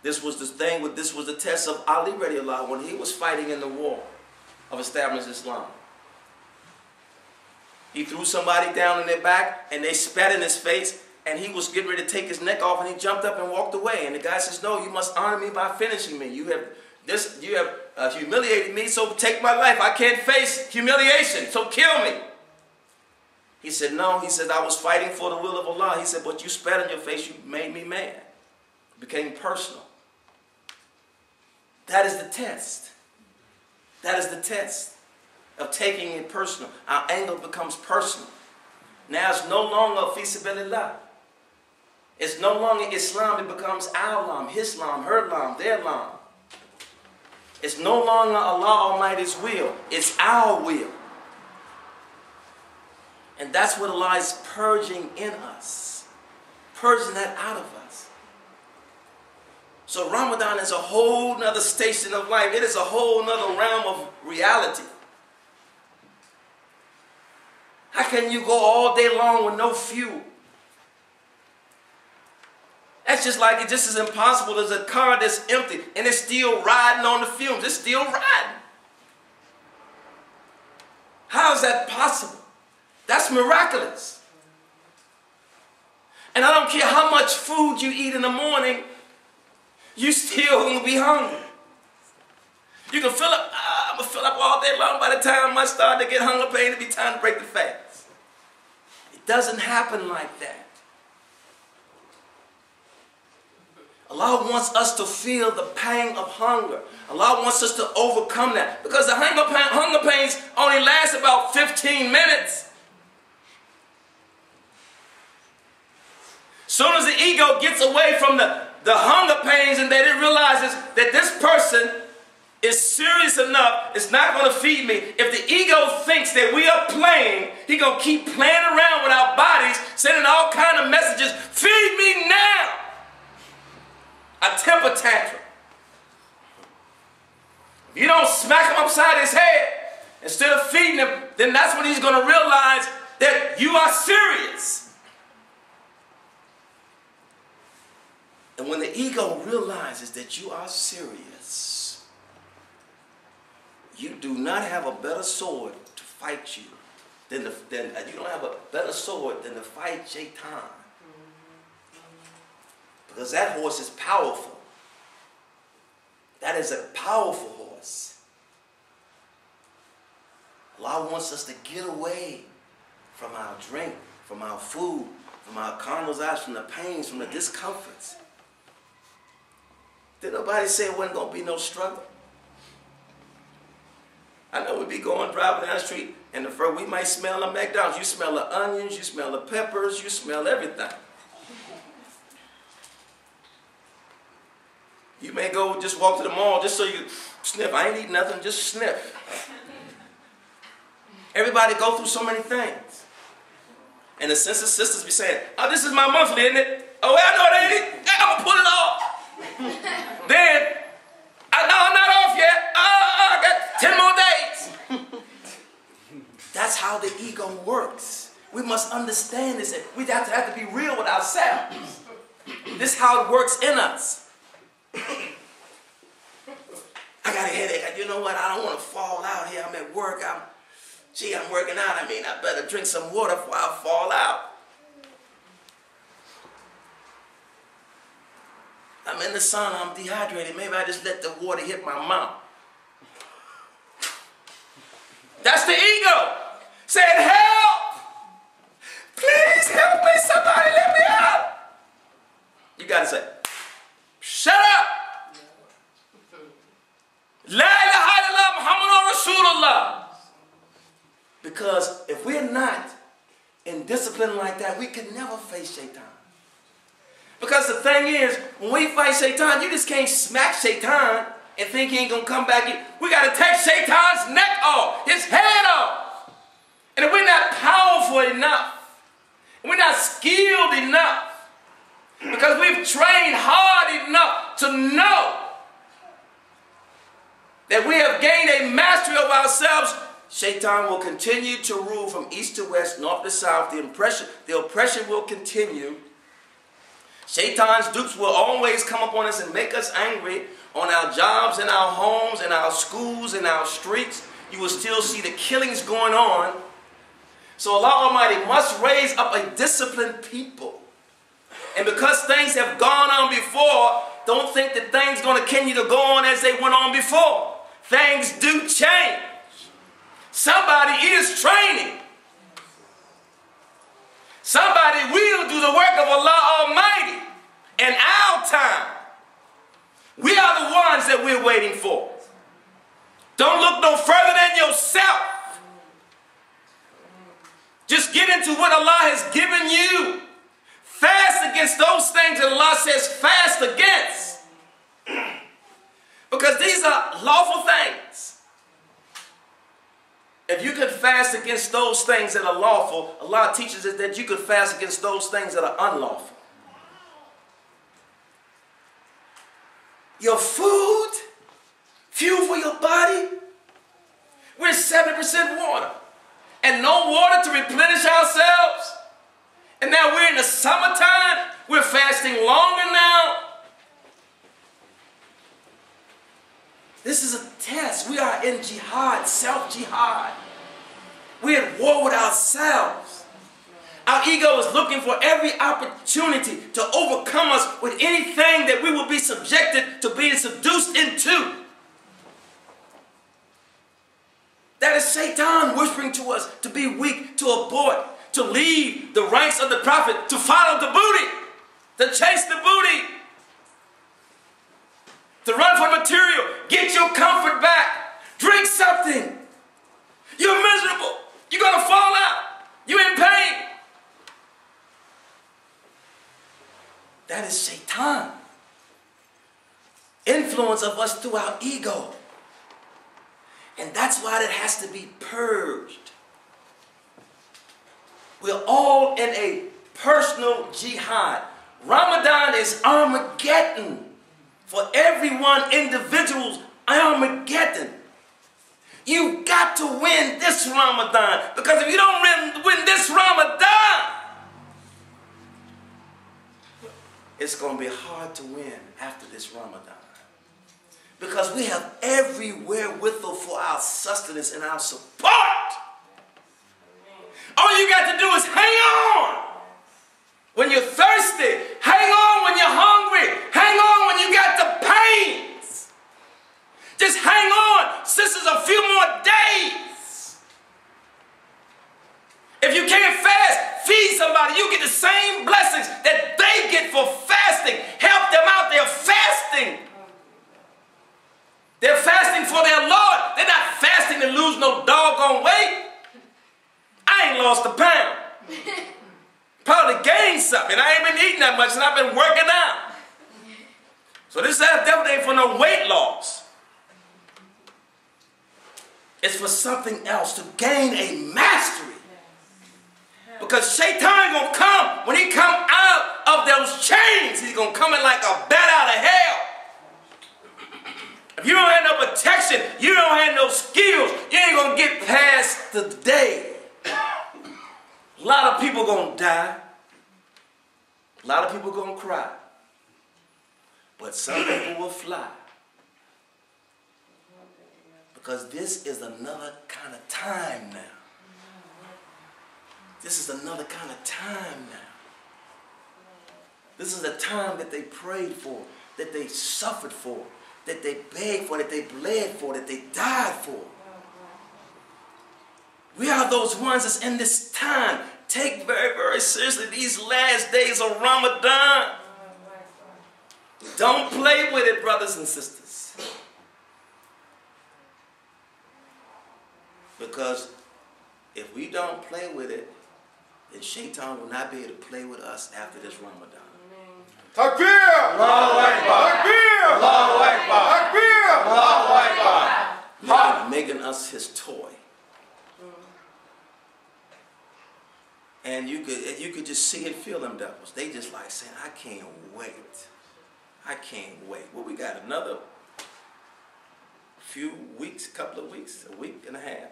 This was the thing. This was the test of Ali radiallahu when he was fighting in the war of establishing Islam. He threw somebody down in their back, and they spat in his face, and he was getting ready to take his neck off, and he jumped up and walked away. And the guy says, "No, you must honor me by finishing me. You have humiliated me, so take my life. I can't face humiliation, so kill me." He said, "No." He said, "I was fighting for the will of Allah." He said, "But you spat in your face. You made me mad." It became personal. That is the test. That is the test of taking it personal. Our anger becomes personal. Now it's no longer fi sabilillah. It's no longer Islam. It becomes our lam, his lam, her lam, their lam. It's no longer Allah Almighty's will. It's our will. And that's what Allah is purging in us. Purging that out of us. So Ramadan is a whole nother station of life. It is a whole nother realm of reality. How can you go all day long with no fuel? That's just like it just is impossible. There's a car that's empty and it's still riding on the fumes. It's still riding. How is that possible? That's miraculous. And I don't care how much food you eat in the morning, you still going to be hungry. You can fill up, I'm going to fill up all day long. By the time I start to get hunger pain, it'll be time to break the fast. It doesn't happen like that. Allah wants us to feel the pang of hunger. Allah wants us to overcome that. Because the hunger pains only last about 15 minutes. Soon as the ego gets away from the hunger pains and that it realizes that this person is serious enough, it's not going to feed me. If the ego thinks that we are playing, he's going to keep playing around with our bodies, sending all kind of messages. Feed me now. A temper tantrum. If you don't smack him upside his head instead of feeding him, then that's when he's going to realize that you are serious. And when the ego realizes that you are serious, you do not have a better sword to fight you you don't have a better sword than to fight Shaitan. Because that horse is powerful. That is a powerful horse. Allah wants us to get away from our drink, from our food, from our carnal desires, from the pains, from the discomforts. Did nobody say it wasn't going to be no struggle? I know we'd be driving down the street, and we might smell the McDonald's. You smell the onions, you smell the peppers, you smell everything. You may go just walk to the mall just so you sniff. I ain't eating nothing, just sniff. Everybody go through so many things. And the sister sisters be saying, "Oh, this is my monthly, isn't it? Oh, I know it ain't it. I'm going to pull it off." Then, "No, I'm not off yet. I got 10 more days." That's how the ego works. We must understand this. We have to be real with ourselves. This is how it works in us. I got a headache. You know what? I don't want to fall out here. I'm at work. I'm working out. I better drink some water before I fall out. I'm in the sun. I'm dehydrated. Maybe I just let the water hit my mouth. That's the ego saying, "Help! Please help me. Somebody let me out." You got to say, "Shut up! La ilaha illallah Muhammadur Rasulullah." Because if we're not in discipline like that, we can never face Shaitan. Because the thing is, when we fight Shaitan, you just can't smack Shaitan and think he ain't going to come back in. We got to take Shaitan's neck off, his head off. And if we're not powerful enough, we're not skilled enough, because we've trained hard enough to know that we have gained a mastery of ourselves, Shaitan will continue to rule from east to west, north to south. The oppression will continue. Shaitan's dupes will always come upon us and make us angry on our jobs, in our homes, in our schools, in our streets. You will still see the killings going on. So Allah Almighty must raise up a disciplined people. And because things have gone on before, don't think that things are going to continue to go on as they went on before. Things do change. Somebody is training. Somebody will do the work of Allah Almighty in our time. We are the ones that we're waiting for. Don't look no further than yourself. Just get into what Allah has given you. Fast against those things that Allah says fast against. Because these are lawful things. If you could fast against those things that are lawful, Allah teaches us that you could fast against those things that are unlawful. Your food, fuel for your body, we're 70% water. And no water to replenish ourselves. And now we're in the summertime. We're fasting longer now. This is a test. We are in jihad, self-jihad. We're at war with ourselves. Our ego is looking for every opportunity to overcome us with anything that we will be subjected to being seduced into. That is Satan whispering to us to be weak, to abort, to leave the ranks of the prophet, to follow the booty, to chase the booty, to run for material, get your comfort back, drink something. You're miserable. You're going to fall out. You're in pain. That is Satan. Influence of us through our ego. And that's why it has to be purged. We're all in a personal jihad. Ramadan is Armageddon. For everyone, individuals, Armageddon. You got to win this Ramadan. Because if you don't win this Ramadan, it's going to be hard to win after this Ramadan. Because we have every wherewithal for our sustenance and our support. All you got to do is hang on. When you're thirsty, hang on when you're hungry. Hang on when you got the pains. Just hang on. Sisters, a few more days. If you can't fast, feed somebody. You get the same blessings that they get for fasting. Help them out. They're fasting. They're fasting for their Lord. They're not fasting to lose no doggone weight. I ain't lost a pound. Probably gained something. I ain't been eating that much and I've been working out. So this definitely ain't for no weight loss. It's for something else, to gain a mastery. Because Shaitan gonna come, when he come out of those chains, he's gonna come in like a bat out of hell. If you don't have no protection, you don't have no skills, you ain't gonna get past the day. A lot of people gonna die. A lot of people gonna cry. But some people will fly. Because this is another kind of time now. This is another kind of time now. This is a time that they prayed for, that they suffered for, that they begged for, that they bled for, that they died for. We are those ones that's in this time. Take very, very seriously these last days of Ramadan. Don't play with it, brothers and sisters. Because if we don't play with it, then Shaitan will not be able to play with us after this Ramadan. Takbir! Allahu Akbar! Takbir! Allahu Akbar! Takbir! Allahu Akbar! Making us his toy. And you could just see and feel them devils. They just like saying, I can't wait. I can't wait. Well, we got another few weeks, couple of weeks, a week and a half.